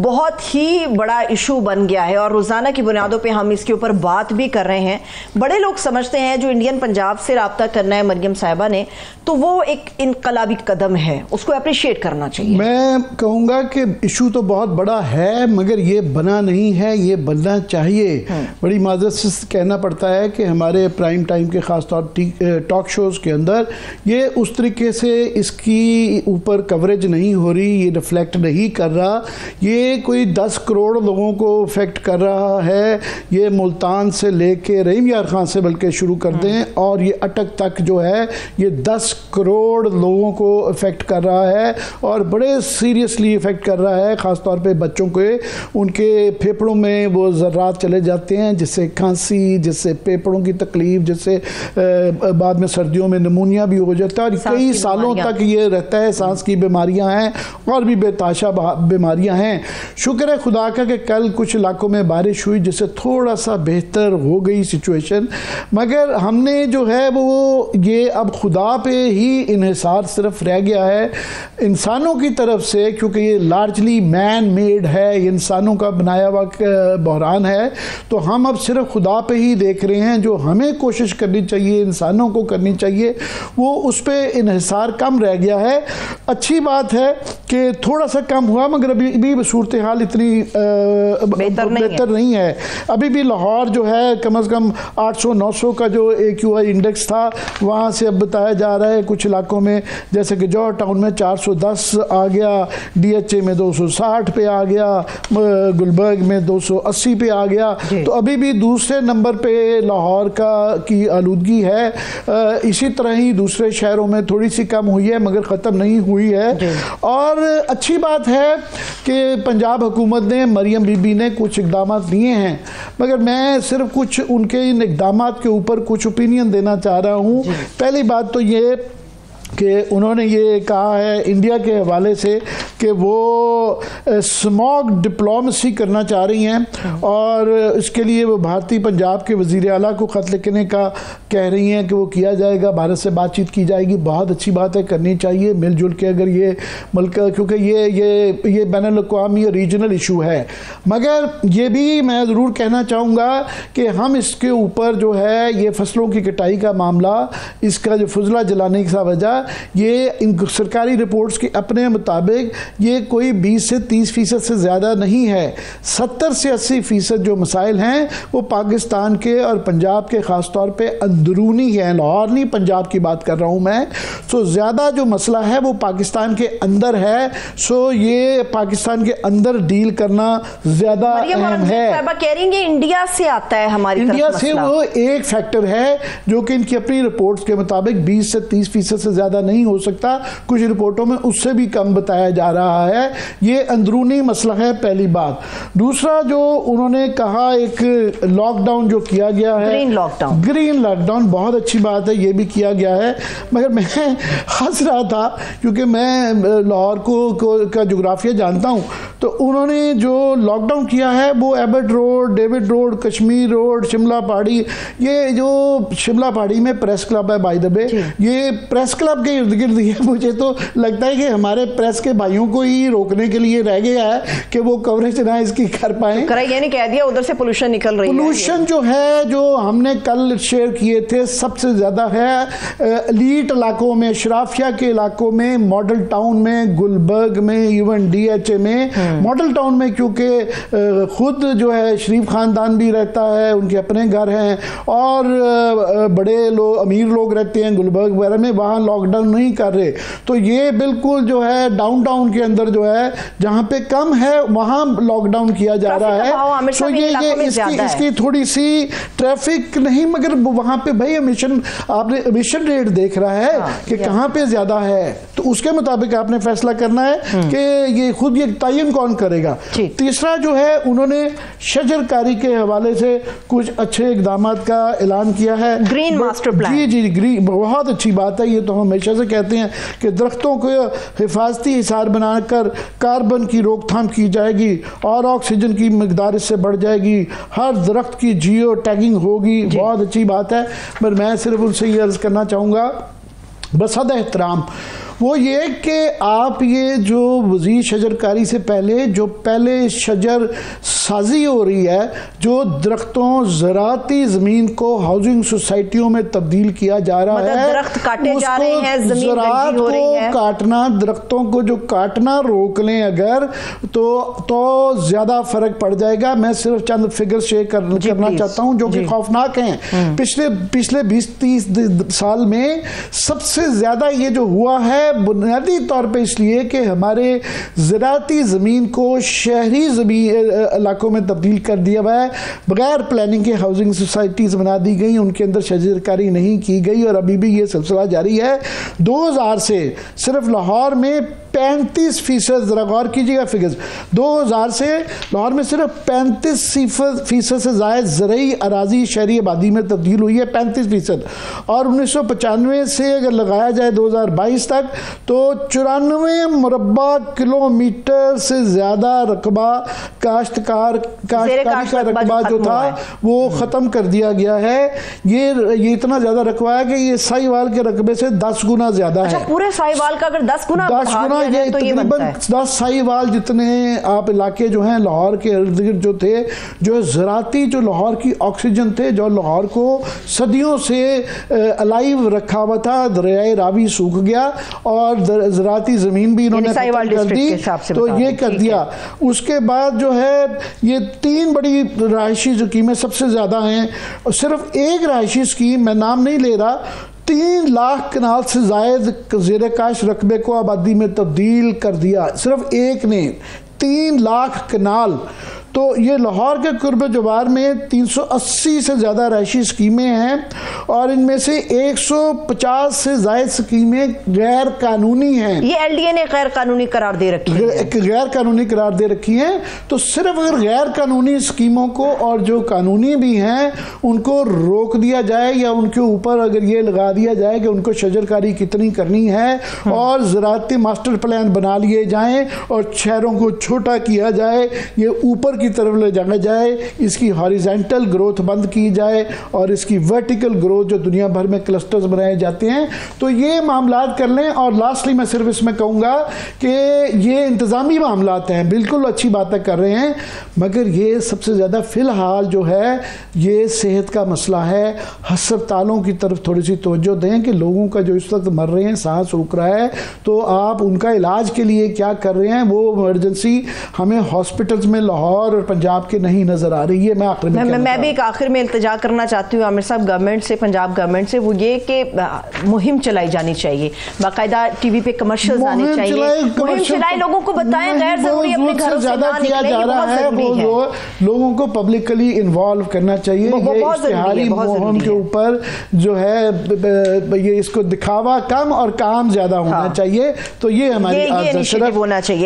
بہت ہی بڑا ایشو بن گیا ہے اور روزانہ کی بنیادوں پہ ہم اس کے اوپر بات بھی کر رہے ہیں. بڑے لوگ سمجھتے ہیں جو انڈین پنجاب سے رابطہ کرنا ہے مریم صاحبہ نے تو وہ ایک انقلابی قدم ہے, اس کو اپریشیٹ کرنا چاہیے. میں کہوں گا کہ ایشو تو بہت بڑا ہے مگر یہ بنا نہیں ہے, یہ بننا چاہیے. بڑی معذرت سے کہنا پڑتا ہے کہ ہمارے پرائم ٹائم کے خاص طور ٹاک شوز کے اندر یہ اس طریقے سے اس کی اوپر کوریج نہیں ہو رہی, یہ ریفلیکٹ نہیں کر رہا. یہ کوئی 10 کروڑ لوگوں کو افیکٹ کر رہا ہے. یہ ملتان سے لے کے رحیم یار خان سے بلکہ شروع کر دیں اور یہ اٹک تک جو ہے یہ 10 کروڑ لوگوں کو افیکٹ کر رہا ہے اور بڑے سیریسلی افیکٹ کر رہا ہے. خاص طور پہ بچوں کو ان کے پھیپھڑوں میں وہ ذرات چلے جاتے ہیں جس سے کھانسی, جس سے پھیپھڑوں کی تکلیف, جس سے بعد میں سردیوں میں نمونیا بھی ہو جاتا ہے اور کئی سالوں تک یہ رہتا ہے. سانس کی بیماریاں ہیں اور بھی بے تحاشا بیماریاں ہیں. شکر ہے خدا کا کہ کل کچھ علاقوں میں بارش ہوئی جس سے تھوڑا سا بہتر ہو گئی سچویشن, مگر ہم نے جو ہے وہ یہ اب خدا پہ ہی انحصار صرف رہ گیا ہے انسانوں کی طرف سے, کیونکہ یہ لارجلی مین میڈ ہے, یہ انسانوں کا بنایا ہوا بحران ہے. تو ہم اب صرف خدا پہ ہی دیکھ رہے ہیں. جو ہمیں کوشش کرنی چاہیے, انسانوں کو کرنی چاہیے, وہ اس پہ انحصار کم رہ گیا ہے. اچھی بات ہے کہ تھوڑا سا کم ہوا مگر ابھی بھی صورتحال اتنی بہتر نہیں ہے. ابھی بھی لاہور جو ہے کم از کم 800-900 کا جو AQI انڈیکس تھا وہاں سے اب بتایا جا رہا ہے کچھ علاقوں میں جیسے کہ جوہر ٹاؤن میں 410 آ گیا, DHA میں 260 پہ آ گیا, گلبرگ میں 280 پہ آ گیا. تو ابھی بھی دوسرے نمبر پہ لاہور کی آلودگی ہے. اسی طرح ہی دوسرے شہروں میں تھوڑی سی کم ہوئی ہے مگر ختم نہیں ہوئی ہے. اور اچھی بات ہے کہ پنجاب حکومت نے, مریم بی بی نے کچھ اقدامات لیے ہیں مگر میں صرف کچھ ان کے ان اقدامات کے اوپر کچھ اوپینین دینا چاہ رہا ہوں. پہلی بات تو یہ کہ انہوں نے یہ کہا ہے انڈیا کے حوالے سے کہ وہ اسموگ ڈپلومیسی کرنا چاہ رہی ہیں اور اس کے لیے وہ بھارتی پنجاب کے وزیر اعلیٰ کو خط لکھنے کا کہہ رہی ہیں کہ وہ کیا جائے گا, بھارت سے بات چیت کی جائے گی. بہت اچھی بات ہے, کرنی چاہیے مل جل کے. اگر یہ ملک, کیونکہ یہ بین الاقوامی اور ریجنل ایشو ہے, مگر یہ بھی میں ضرور کہنا چاہوں گا کہ ہم اس کے اوپر جو ہے یہ فصلوں کی کٹائی کا معاملہ, اس کا جو فضلہ جلانے کی وجہ, یہ سرکاری رپورٹس کے اپنے مطابق یہ کوئی 20 سے 30% سے زیادہ نہیں ہے. 70 سے 80% جو مسائل ہیں وہ پاکستان کے اور پنجاب کے خاص طور پہ اندرونی ہیں. لاہور نہیں, پنجاب کی بات کر رہا ہوں میں. سو زیادہ جو مسئلہ ہے وہ پاکستان کے اندر ہے. سو یہ پاکستان کے اندر ڈیل کرنا زیادہ اہم ہے. کہہ رہی ہیں انڈیا سے آتا ہے ہماری طرف انڈیا سے وہ ایک فیکٹر ہے جو کہ ان کی اپنی رپورٹس کے مطابق 20 سے 30% سے زیادہ نہیں ہو سکتا. کچھ رپورٹوں میں اس سے بھی کم بتایا جا رہا ہے. یہ اندرونی مسئلہ ہے, پہلی بات. دوسرا جو انہوں نے کہا ایک لاک ڈاؤن جو کیا گیا ہے, گرین لاک ڈاؤن, بہت اچھی بات ہے, یہ بھی کیا گیا ہے. مگر میں ہنس رہا تھا کیونکہ میں لاہور کا جغرافیہ جانتا ہوں. تو انہوں نے جو لاک ڈاؤن کیا ہے وہ Abbott road, David road, Kashmir road, Shimla Pahari. یہ جو شملہ پہاڑی میں پریس کلب ہے بائی دا وے, یہ پریس کلب کے ارد گرد ہے. مجھے تو لگتا ہے کہ ہمارے پریس کے بھائیوں کو ہی روکنے کے لیے رہ گیا ہے کہ وہ کوریج نہ اس کی کر پائیں. یہ نہیں کہہ دیا ادھر سے پولوشن نکل رہی ہے. پولوشن جو ہے جو ہم نے کل شیئر کیے تھے سب سے زیادہ ہے ایلیٹ علاقوں میں, اشرافیہ کے علاقوں میں, ماڈل ٹاؤن میں, گلبرگ میں, ایون DHA میں. ماڈل ٹاؤن میں کیونکہ خود جو ہے شریف خاندان بھی رہتا ہے, ان کے اپنے گھر ہیں اور بڑے لوگ, امیر لوگ رہتے ہیں گلبرگ وغیرہ میں, وہاں لاک ڈاؤن نہیں کر رہے. تو یہ بالکل جو ہے ڈاؤن ٹاؤن کے اندر جو ہے جہاں پہ کم ہے وہاں لاک ڈاؤن کیا جا رہا ہے. تو یہ اس کی تھوڑی سی ٹریفک نہیں, مگر وہاں پہ بھائی آپ نے امیشن ریٹ دیکھ رہا ہے کہ کہاں پہ زیادہ ہے, تو اس کے مطابق آپ نے فیصلہ کرنا ہے کہ یہ خود یہ تعین کون کرے گا. تیسرا جو ہے انہوں نے شجر کاری کے حوالے سے کچھ اچھے اقدامات کا اعلان کیا ہے. گرین ماسٹر پلان, جی بہت اچھی بات ہے. یہ تو ہم ہمیشہ سے کہتے ہیں کہ درختوں کو حفاظتی حصار بنا کر کاربن کی روک تھام کی جائے گی اور آکسیجن کی مقدار اس سے بڑھ جائے گی. ہر درخت کی جیو ٹیگنگ ہوگی. بہت اچھی بات ہے. پر میں صرف ان سے یہ عرض کرنا چاہوں گا بصد احترام, وہ یہ کہ آپ یہ جو وزیر شجرکاری سے پہلے جو پہلے شجر سازی ہو رہی ہے، جو درختوں زراعتی زمین کو ہاؤسنگ سوسائٹیوں میں تبدیل کیا جا رہا ہے، درخت کاٹے جا رہے ہیں، زمین زراعت کو کاٹنا، درختوں کو جو کاٹنا روک لیں اگر تو زیادہ فرق پڑ جائے گا۔ میں صرف چند فگر شیئر کرنا چاہتا ہوں جو کہ خوفناک ہیں۔ پچھلے 20-30 سال میں سب سے زیادہ یہ جو ہوا ہے بنیادی طور پہ اس لیے کہ ہمارے زراعتی زمین کو شہری علاقوں میں تبدیل کر دیا ہوا ہے، بغیر پلاننگ کے ہاؤسنگ سوسائٹیز بنا دی گئی، ان کے اندر شجرکاری نہیں کی گئی، اور ابھی بھی یہ سلسلہ جاری ہے۔ 2000 سے صرف لاہور میں 35%، ذرا غور کیجیے گا فگرز، 2000 سے لاہور میں صرف 35% سے زائد زرعی اراضی شہری آبادی میں تبدیل ہوئی ہے، 35%، اور 1995 سے اگر لگایا جائے 2022 تک تو 94 مربع کلومیٹر سے زیادہ رقبہ کاشتکاری کا رقبہ جو تھا وہ ختم کر دیا گیا ہے۔ یہ اتنا زیادہ رقبہ ہے کہ یہ ساہیوال کے رقبے سے 10 گنا زیادہ ہے۔ پورے ساہیوال کا اگر 10 گنا یہ تقریباً 10 ساہیوال جتنے آپ علاقے جو ہیں لاہور کے ارد گرد جو تھے، جو زراعتی، جو لاہور کی آکسیجن تھے، جو لاہور کو صدیوں سے الائیو رکھا ہوا تھا، دریائے راوی سوکھ گیا اور زراعتی زمین بھی انہوں نے ختم کر دی، تو یہ کر دیا۔ اس کے بعد جو ہے یہ 3 بڑی رہائشی اسکیمیں سب سے زیادہ ہیں، صرف ایک رہائشی اسکیم میں نام نہیں لے رہا، 3 لاکھ کنال سے زائد زیر کاشت رقبے کو آبادی میں تبدیل کر دیا، صرف ایک نے 3 لاکھ کنال۔ تو یہ لاہور کے قرب جوار میں 380 سے زیادہ رہائشی اسکیمیں ہیں، اور ان میں سے 150 سے زائد اسکیمیں غیر قانونی ہیں۔ یہ ایل ڈی اے نے غیر قانونی قرار دے رکھی ہے، غیر قانونی قرار دے رکھی ہیں۔ تو صرف اگر غیر قانونی اسکیموں کو اور جو قانونی بھی ہیں ان کو روک دیا جائے، یا ان کے اوپر اگر یہ لگا دیا جائے کہ ان کو شجرکاری کتنی کرنی ہے، اور زراعتی ماسٹر پلان بنا لیے جائیں اور شہروں کو چھوٹا کیا جائے، یہ اوپر کی طرف لے جانا جائے، اس کی ہاریزنٹل گروتھ بند کی جائے اور اس کی ورٹیکل گروتھ جو دنیا بھر میں کلسٹرز بنائے جاتے ہیں، تو یہ معاملات کر لیں۔ اور لاسٹلی میں صرف اس میں کہوں گا کہ یہ انتظامی معاملات ہیں، بالکل اچھی باتیں کر رہے ہیں، مگر یہ سب سے زیادہ فی الحال جو ہے یہ صحت کا مسئلہ ہے۔ ہسپتالوں کی طرف تھوڑی سی توجہ دیں کہ لوگوں کا جو اس وقت مر رہے ہیں، سانس روک رہا ہے، تو آپ ان کا علاج کے لیے کیا کر رہے ہیں، وہ ایمرجنسی ہمیں ہاسپٹلز میں لاہور اور پنجاب کے نہیں نظر آ رہی ہے۔ میں بھی ایک آخر میں التجا کرنا چاہتی ہوں عامر صاحب گورنمنٹ سے، پنجاب گورنمنٹ سے، وہ یہ کہ مہم چلائی جانی چاہیے، باقاعدہ ٹی وی پہ کمرشلز آنے چاہیے، مہم چلائے، لوگوں کو بتائیں غیر ضروری اپنے گھروں سے نہ نکلیں، یہ بہت ضروری ہے۔ لوگوں کو پبلکلی انوالو کرنا چاہیے، یہ اشتہاری مہم کے اوپر جو ہے یہ اس کو دکھاوا کم اور کام زیادہ ہونا چاہیے، تو یہ ہماری ہونا چاہیے۔